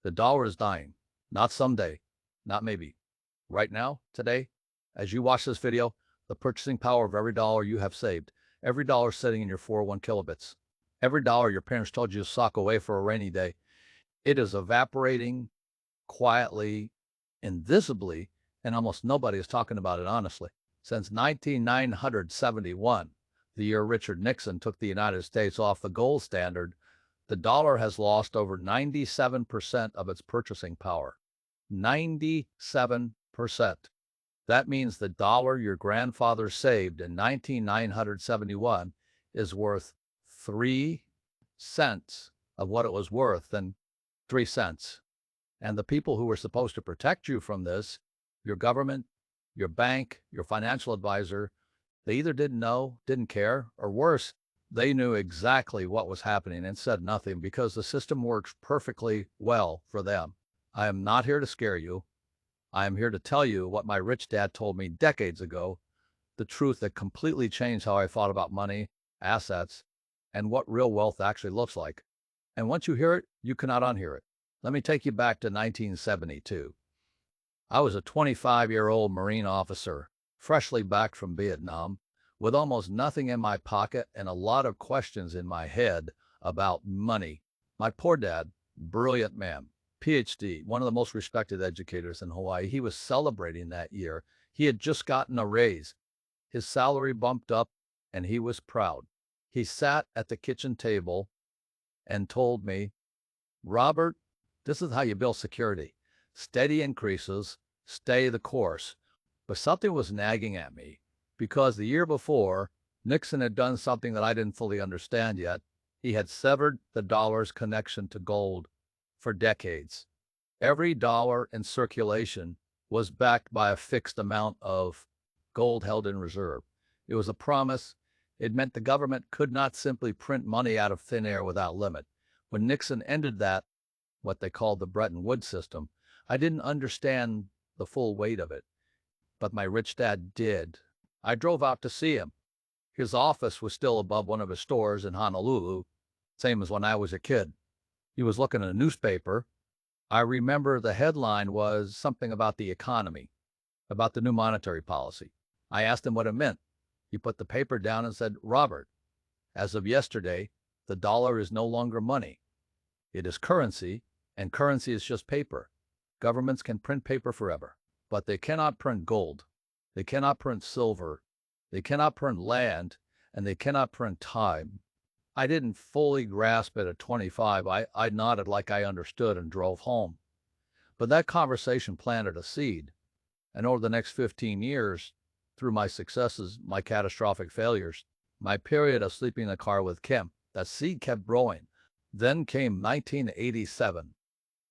The dollar is dying. Not someday, not maybe. Right now, today, as you watch this video, the purchasing power of every dollar you have saved, every dollar sitting in your 401 kilobits, every dollar your parents told you to sock away for a rainy day, it is evaporating quietly, invisibly, and almost nobody is talking about it honestly. Since 1971, the year Richard Nixon took the United States off the gold standard, the dollar has lost over 97% of its purchasing power. 97%. That means the dollar your grandfather saved in 1971 is worth 3 cents of what it was worth in 3 cents. And the people who were supposed to protect you from this, your government, your bank, your financial advisor, they either didn't know, didn't care, or worse, they knew exactly what was happening and said nothing because the system works perfectly well for them. I am not here to scare you. I am here to tell you what my rich dad told me decades ago, the truth that completely changed how I thought about money, assets, and what real wealth actually looks like. And once you hear it, you cannot unhear it. Let me take you back to 1972. I was a 25-year-old Marine officer, freshly back from Vietnam, with almost nothing in my pocket and a lot of questions in my head about money. My poor dad, brilliant man, PhD, one of the most respected educators in Hawaii, he was celebrating that year. He had just gotten a raise. His salary bumped up, and he was proud. He sat at the kitchen table and told me, "Robert, this is how you build security. Steady increases, stay the course." But something was nagging at me because the year before, Nixon had done something that I didn't fully understand yet. He had severed the dollar's connection to gold for decades. Every dollar in circulation was backed by a fixed amount of gold held in reserve. It was a promise. It meant the government could not simply print money out of thin air without limit. When Nixon ended that, what they called the Bretton Woods system, I didn't understand the full weight of it, but my rich dad did. I drove out to see him. His office was still above one of his stores in Honolulu, same as when I was a kid. He was looking at a newspaper. I remember the headline was something about the economy, about the new monetary policy. I asked him what it meant. He put the paper down and said, "Robert, as of yesterday, the dollar is no longer money. It is currency, and currency is just paper. Governments can print paper forever, but they cannot print gold. They cannot print silver. They cannot print land, and they cannot print time." I didn't fully grasp it at 25. I nodded like I understood and drove home. But that conversation planted a seed. And over the next 15 years, through my successes, my catastrophic failures, my period of sleeping in the car with Kim, that seed kept growing. Then came 1987.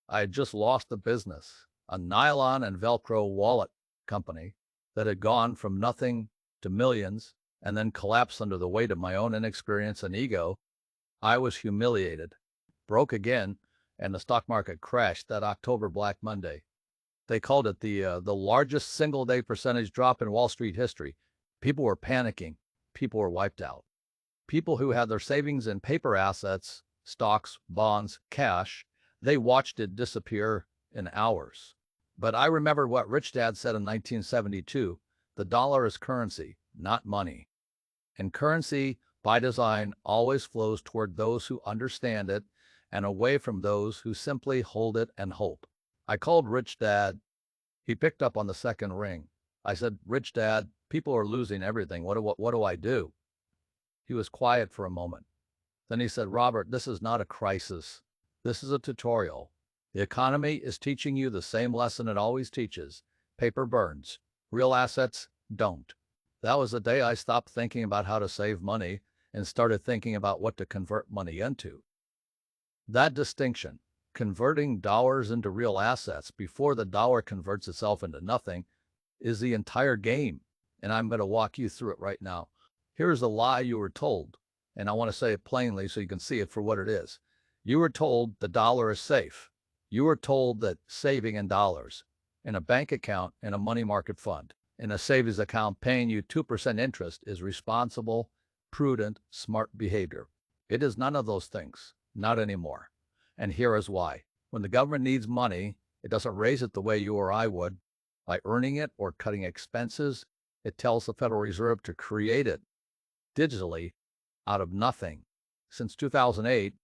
I had just lost the business, a nylon and Velcro wallet company that had gone from nothing to millions and then collapsed under the weight of my own inexperience and ego. I was humiliated, broke again, and the stock market crashed that October Black Monday. They called it the largest single-day percentage drop in Wall Street history. People were panicking. People were wiped out. People who had their savings in paper assets, stocks, bonds, cash, they watched it disappear in hours. But I remember what Rich Dad said in 1972, the dollar is currency, not money. And currency, by design, always flows toward those who understand it and away from those who simply hold it and hope. I called Rich Dad. He picked up on the second ring. I said, "Rich Dad, people are losing everything. What do I do?" He was quiet for a moment. Then he said, "Robert, this is not a crisis. This is a tutorial. The economy is teaching you the same lesson it always teaches. Paper burns. Real assets don't." That was the day I stopped thinking about how to save money and started thinking about what to convert money into. That distinction, converting dollars into real assets before the dollar converts itself into nothing, is the entire game. And I'm going to walk you through it right now. Here's the lie you were told, and I want to say it plainly so you can see it for what it is. You were told the dollar is safe. You were told that saving in dollars, in a bank account, in a money market fund, in a savings account paying you 2% interest is responsible, prudent, smart behavior. It is none of those things, not anymore. And here is why. When the government needs money, it doesn't raise it the way you or I would by earning it or cutting expenses. It tells the Federal Reserve to create it digitally out of nothing. Since 2008,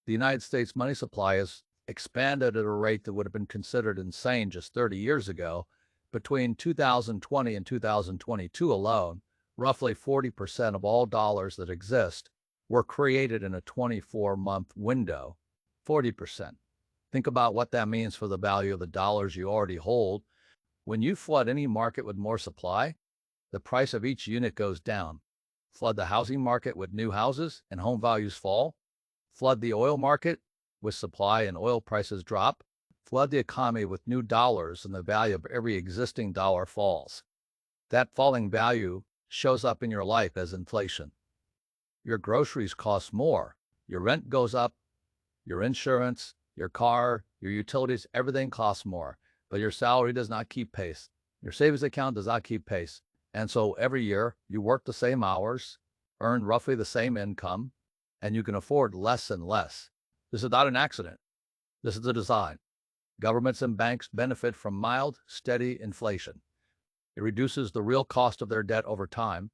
the United States money supply has expanded at a rate that would have been considered insane just 30 years ago. Between 2020 and 2022 alone, roughly 40% of all dollars that exist were created in a 24-month window. 40%. Think about what that means for the value of the dollars you already hold. When you flood any market with more supply, the price of each unit goes down. Flood the housing market with new houses and home values fall. Flood the oil market with supply and oil prices drop. Flood the economy with new dollars and the value of every existing dollar falls. That falling value shows up in your life as inflation. Your groceries cost more. Your rent goes up. Your insurance, your car, your utilities, everything costs more. But your salary does not keep pace. Your savings account does not keep pace. And so every year you work the same hours, earn roughly the same income, and you can afford less and less. This is not an accident. This is the design. Governments and banks benefit from mild, steady inflation. It reduces the real cost of their debt over time.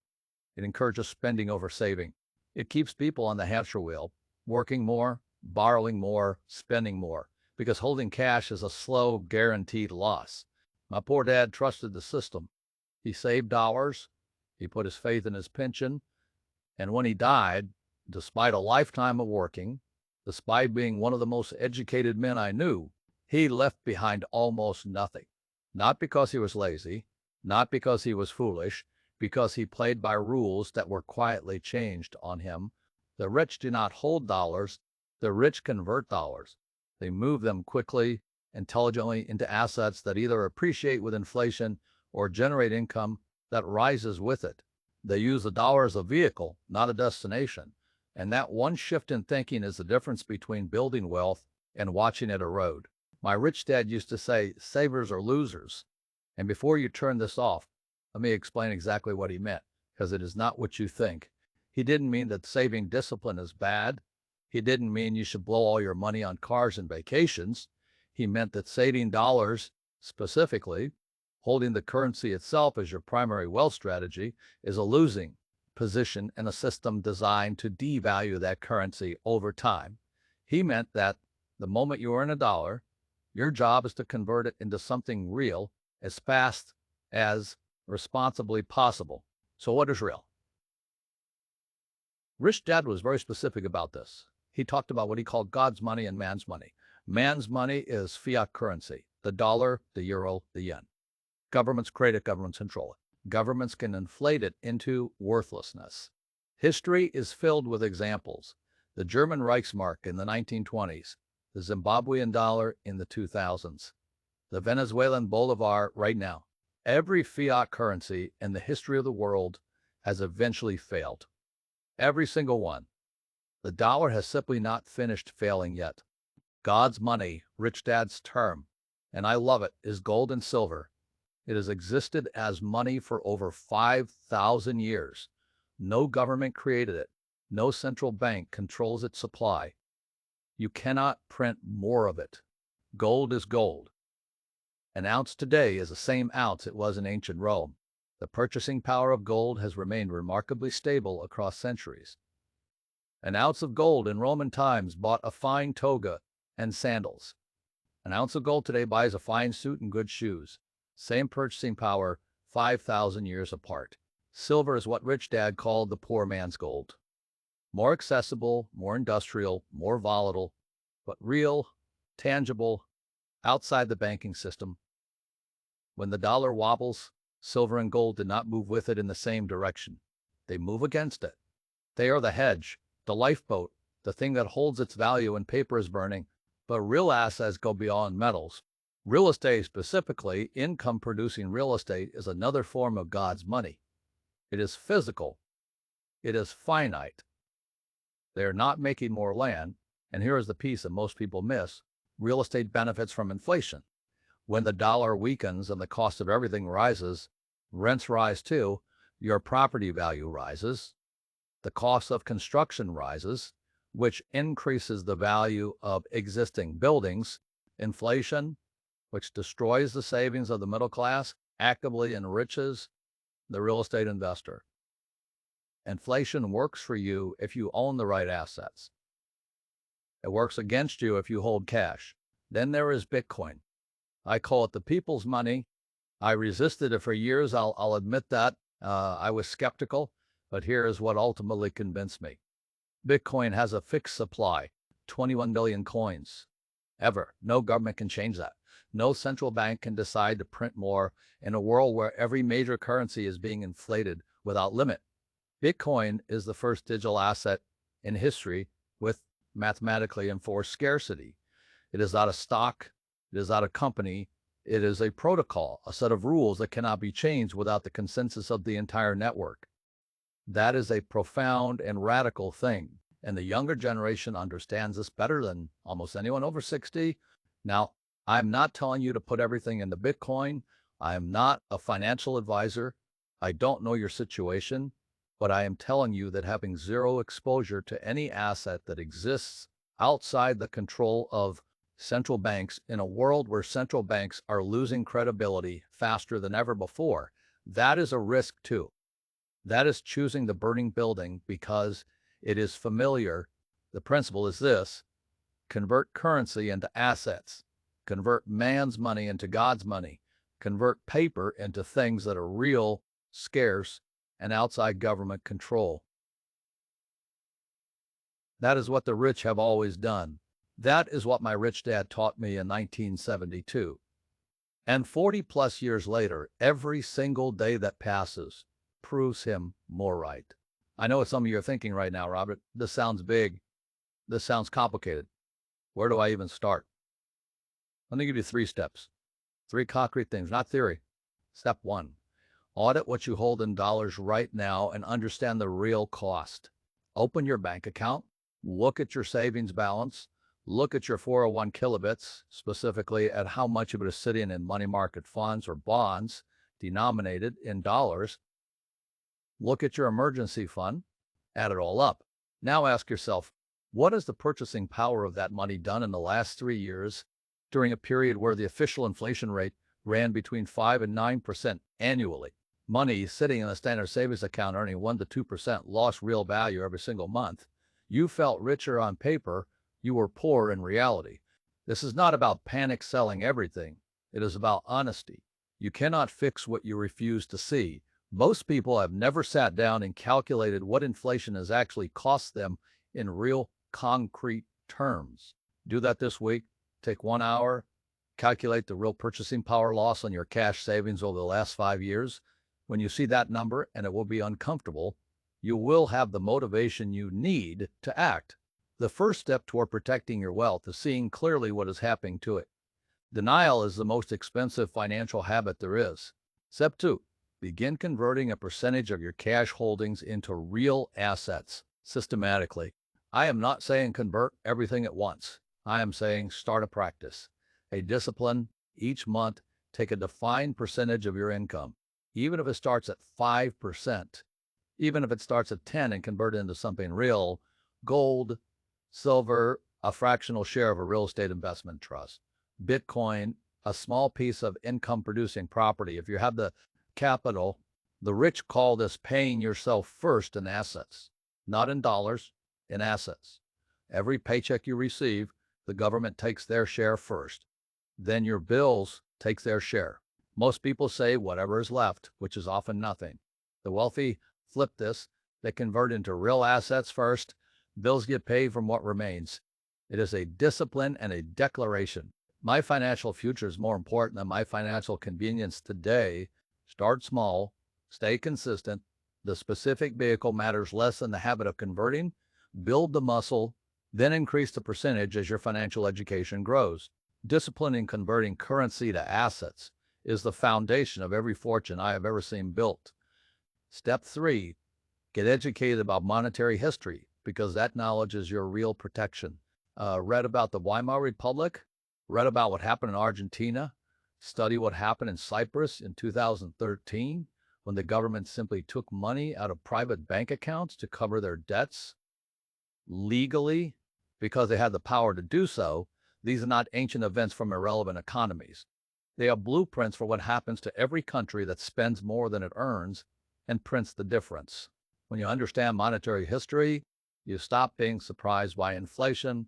It encourages spending over saving. It keeps people on the hamster wheel, working more, borrowing more, spending more, because holding cash is a slow, guaranteed loss. My poor dad trusted the system. He saved dollars. He put his faith in his pension. And when he died, despite a lifetime of working, despite being one of the most educated men I knew, he left behind almost nothing. Not because he was lazy, not because he was foolish, because he played by rules that were quietly changed on him. The rich do not hold dollars. The rich convert dollars. They move them quickly, intelligently into assets that either appreciate with inflation or generate income that rises with it. They use the dollar as a vehicle, not a destination. And that one shift in thinking is the difference between building wealth and watching it erode. My rich dad used to say, savers are losers. And before you turn this off, let me explain exactly what he meant, because it is not what you think. He didn't mean that saving discipline is bad. He didn't mean you should blow all your money on cars and vacations. He meant that saving dollars, specifically, holding the currency itself as your primary wealth strategy, is a losing position in a system designed to devalue that currency over time. He meant that the moment you earn a dollar, your job is to convert it into something real as fast as responsibly possible. So what is real? Rich Dad was very specific about this. He talked about what he called God's money and man's money. Man's money is fiat currency, the dollar, the euro, the yen. Governments create it, governments control it. Governments can inflate it into worthlessness. History is filled with examples. The German Reichsmark in the 1920s, the Zimbabwean dollar in the 2000s, the Venezuelan bolivar right now. Every fiat currency in the history of the world has eventually failed. Every single one. The dollar has simply not finished failing yet. God's money, Rich Dad's term, and I love it, is gold and silver. It has existed as money for over 5,000 years. No government created it. No central bank controls its supply. You cannot print more of it. Gold is gold. An ounce today is the same ounce it was in ancient Rome. The purchasing power of gold has remained remarkably stable across centuries. An ounce of gold in Roman times bought a fine toga and sandals. An ounce of gold today buys a fine suit and good shoes. Same purchasing power, 5,000 years apart. Silver is what Rich Dad called the poor man's gold. More accessible, more industrial, more volatile, but real, tangible, outside the banking system. When the dollar wobbles, silver and gold did not move with it in the same direction. They move against it. They are the hedge, the lifeboat, the thing that holds its value when paper is burning. But real assets go beyond metals. Real estate, specifically income-producing real estate, is another form of God's money. It is physical. It is finite. They are not making more land, and here is the piece that most people miss. Real estate benefits from inflation. When the dollar weakens and the cost of everything rises, rents rise too, your property value rises, the cost of construction rises, which increases the value of existing buildings, Inflation, which destroys the savings of the middle class, actively enriches the real estate investor. Inflation works for you if you own the right assets. It works against you if you hold cash. Then there is Bitcoin. I call it the people's money. I resisted it for years. I'll admit that. I was skeptical, but here is what ultimately convinced me. Bitcoin has a fixed supply, 21 million coins. Ever. No government can change that. No central bank can decide to print more in a world where every major currency is being inflated without limit. Bitcoin is the first digital asset in history with mathematically enforced scarcity. It is not a stock. It is not a company. It is a protocol, a set of rules that cannot be changed without the consensus of the entire network. That is a profound and radical thing. And the younger generation understands this better than almost anyone over 60. Now, I'm not telling you to put everything into Bitcoin. I am not a financial advisor. I don't know your situation, but I am telling you that having zero exposure to any asset that exists outside the control of central banks in a world where central banks are losing credibility faster than ever before, that is a risk too. That is choosing the burning building because it is familiar. The principle is this: convert currency into assets, convert man's money into God's money, convert paper into things that are real, scarce, and outside government control. That is what the rich have always done. That is what my rich dad taught me in 1972. And 40 plus years later, every single day that passes proves him more right. I know what some of you are thinking right now, Robert. This sounds big. This sounds complicated. Where do I even start? Let me give you 3 steps. 3 concrete things, not theory. Step 1, audit what you hold in dollars right now and understand the real cost. Open your bank account, look at your savings balance, look at your 401 kilobits, specifically at how much of it is sitting in money market funds or bonds denominated in dollars. Look at your emergency fund, add it all up. Now ask yourself, what has the purchasing power of that money done in the last 3 years during a period where the official inflation rate ran between 5 and 9% annually? Money sitting in a standard savings account earning 1 to 2% lost real value every single month. You felt richer on paper, you were poor in reality. This is not about panic selling everything. It is about honesty. You cannot fix what you refuse to see. Most people have never sat down and calculated what inflation has actually cost them in real, concrete terms. Do that this week. Take 1 hour, calculate the real purchasing power loss on your cash savings over the last 5 years. When you see that number, and it will be uncomfortable, you will have the motivation you need to act. The first step toward protecting your wealth is seeing clearly what is happening to it. Denial is the most expensive financial habit there is. Step 2, begin converting a percentage of your cash holdings into real assets systematically. I am not saying convert everything at once. I am saying start a practice, a discipline. Each month, take a defined percentage of your income, even if it starts at 5%, even if it starts at 10 and convert it into something real: gold, silver, a fractional share of a real estate investment trust, Bitcoin, a small piece of income producing property. If you have the capital, the rich call this paying yourself first in assets, not in dollars, in assets. Every paycheck you receive, the government takes their share first. Then your bills take their share. Most people say whatever is left, which is often nothing. The wealthy flip this. They convert into real assets first. Bills get paid from what remains. It is a discipline and a declaration. My financial future is more important than my financial convenience today. Start small, stay consistent. The specific vehicle matters less than the habit of converting. Build the muscle, then increase the percentage as your financial education grows. Discipline in converting currency to assets is the foundation of every fortune I have ever seen built. Step 3, get educated about monetary history, because that knowledge is your real protection. Read about the Weimar Republic, read about what happened in Argentina, study what happened in Cyprus in 2013, when the government simply took money out of private bank accounts to cover their debts legally because they had the power to do so. These are not ancient events from irrelevant economies. They are blueprints for what happens to every country that spends more than it earns and prints the difference. When you understand monetary history, you stop being surprised by inflation,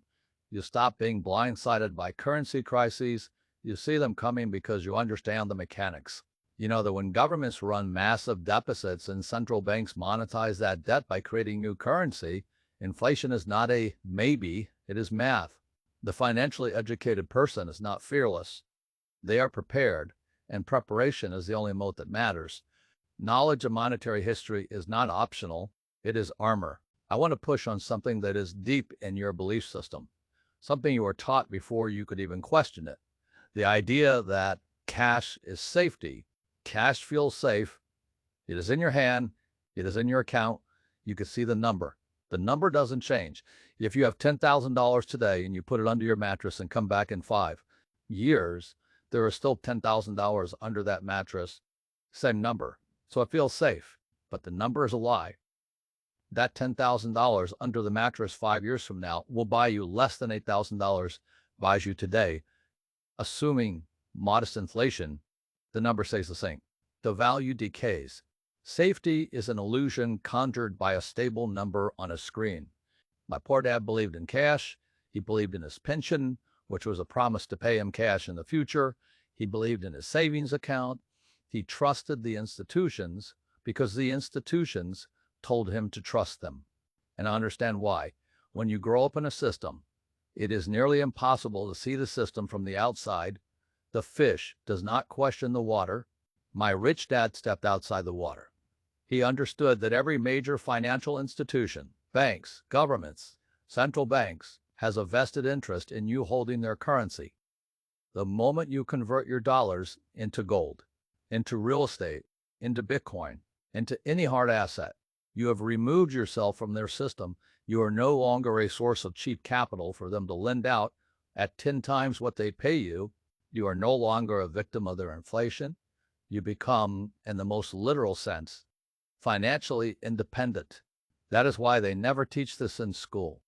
you stop being blindsided by currency crises, you see them coming because you understand the mechanics. You know that when governments run massive deficits and central banks monetize that debt by creating new currency, inflation is not a maybe, it is math. The financially educated person is not fearless. They are prepared, and preparation is the only moat that matters. Knowledge of monetary history is not optional, it is armor. I want to push on something that is deep in your belief system, something you were taught before you could even question it. The idea that cash is safety. Cash feels safe. It is in your hand. It is in your account. You can see the number. The number doesn't change. If you have $10,000 today and you put it under your mattress and come back in 5 years, there is still $10,000 under that mattress, same number. So it feels safe, but the number is a lie. That $10,000 under the mattress 5 years from now will buy you less than $8,000 buys you today. Assuming modest inflation, the number stays the same. The value decays. Safety is an illusion conjured by a stable number on a screen. My poor dad believed in cash. He believed in his pension, which was a promise to pay him cash in the future. He believed in his savings account. He trusted the institutions because the institutions told him to trust them. And I understand why. When you grow up in a system, it is nearly impossible to see the system from the outside. The fish does not question the water. My rich dad stepped outside the water. He understood that every major financial institution, banks, governments, central banks, has a vested interest in you holding their currency. The moment you convert your dollars into gold, into real estate, into Bitcoin, into any hard asset, you have removed yourself from their system. You are no longer a source of cheap capital for them to lend out at 10 times what they pay you. You are no longer a victim of their inflation. You become, in the most literal sense, financially independent. That is why they never teach this in school.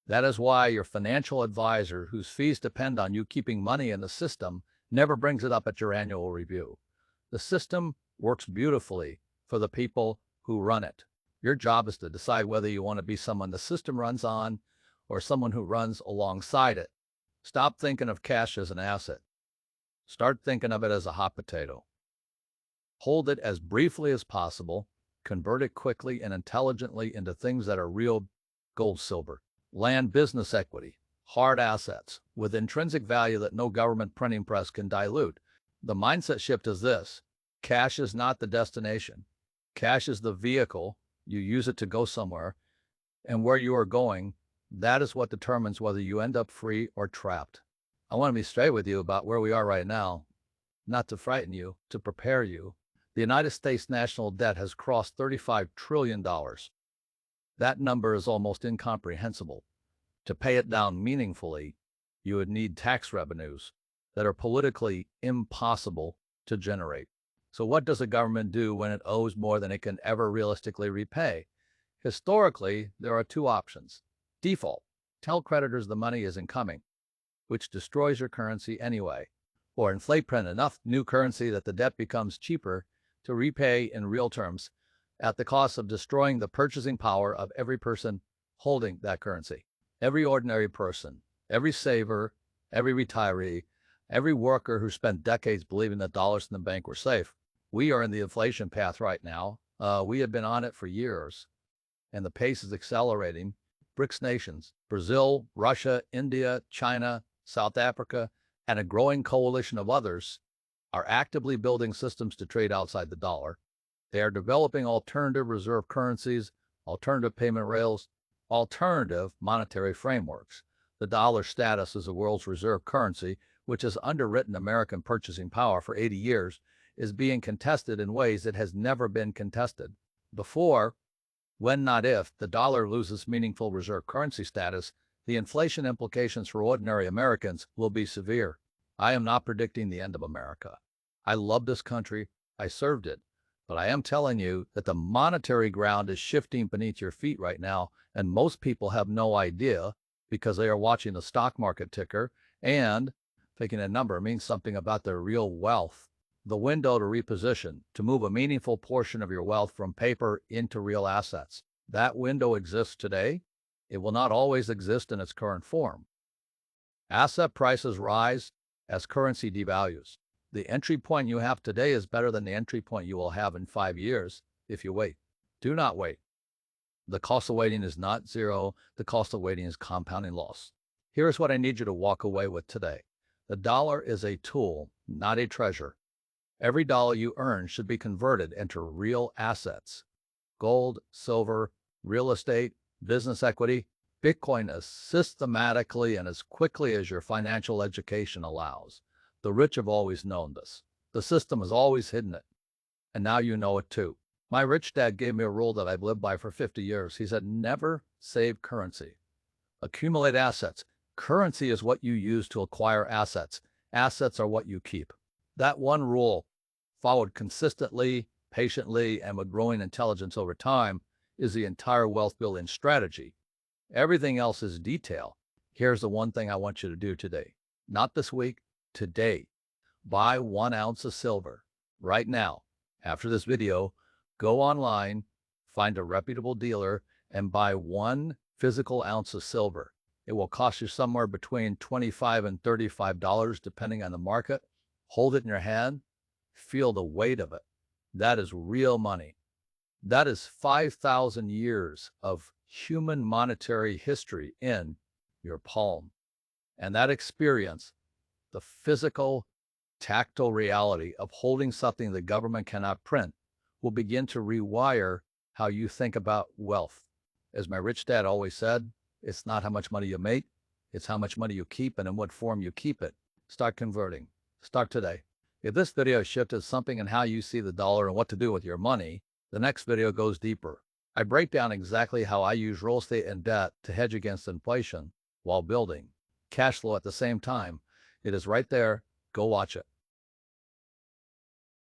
That is why your financial advisor, whose fees depend on you keeping money in the system, never brings it up at your annual review. The system works beautifully for the people who run it. Your job is to decide whether you want to be someone the system runs on or someone who runs alongside it. Stop thinking of cash as an asset. Start thinking of it as a hot potato. Hold it as briefly as possible. Convert it quickly and intelligently into things that are real gold, silver, land, business equity, hard assets with intrinsic value that no government printing press can dilute. The mindset shift is this: cash is not the destination. Cash is the vehicle. You use it to go somewhere, and where you are going, that is what determines whether you end up free or trapped. I want to be straight with you about where we are right now, not to frighten you, to prepare you. The United States national debt has crossed $35 trillion. That number is almost incomprehensible. To pay it down meaningfully, you would need tax revenues that are politically impossible to generate. So what does a government do when it owes more than it can ever realistically repay? Historically, there are two options. Default. Tell creditors the money isn't coming, which destroys your currency anyway. Or inflate, print enough new currency that the debt becomes cheaper to repay in real terms at the cost of destroying the purchasing power of every person holding that currency. Every ordinary person, every saver, every retiree, every worker who spent decades believing that dollars in the bank were safe. We are in the inflation path right now. We have been on it for years, and the pace is accelerating. BRICS nations, Brazil, Russia, India, China, South Africa, and a growing coalition of others are actively building systems to trade outside the dollar. They are developing alternative reserve currencies, alternative payment rails, alternative monetary frameworks. The dollar's status as the world's reserve currency, which has underwritten American purchasing power for 80 years, is being contested in ways it has never been contested before. When, not if, the dollar loses meaningful reserve currency status, the inflation implications for ordinary Americans will be severe. I am not predicting the end of America. I love this country. I served it. But I am telling you that the monetary ground is shifting beneath your feet right now, and most people have no idea because they are watching the stock market ticker And picking a number means something about their real wealth, the window to reposition, to move a meaningful portion of your wealth from paper into real assets. That window exists today. It will not always exist in its current form. Asset prices rise as currency devalues. The entry point you have today is better than the entry point you will have in 5 years if you wait. Do not wait. The cost of waiting is not zero. The cost of waiting is compounding loss. Here's what I need you to walk away with today. The dollar is a tool, not a treasure. Every dollar you earn should be converted into real assets. Gold, silver, real estate, business equity, Bitcoin as systematically and as quickly as your financial education allows. The rich have always known this. The system has always hidden it. And now you know it too. My rich dad gave me a rule that I've lived by for 50 years. He said, never save currency. Accumulate assets. Currency is what you use to acquire assets. Assets are what you keep. That one rule, followed consistently, patiently, and with growing intelligence over time, is the entire wealth building strategy. Everything else is detail. Here's the one thing I want you to do today. Not this week, today. Buy 1 ounce of silver right now. After this video, go online, find a reputable dealer, and buy 1 physical ounce of silver. It will cost you somewhere between $25 and $35 depending on the market. Hold it in your hand. Feel the weight of it. That is real money. That is 5,000 years of human monetary history in your palm. And that experience, the physical, tactile reality of holding something the government cannot print, will begin to rewire how you think about wealth. As my rich dad always said, it's not how much money you make, it's how much money you keep and in what form you keep it. Start converting. Start today. If this video shifted something in how you see the dollar and what to do with your money, the next video goes deeper. I break down exactly how I use real estate and debt to hedge against inflation while building cash flow at the same time. It is right there. Go watch it.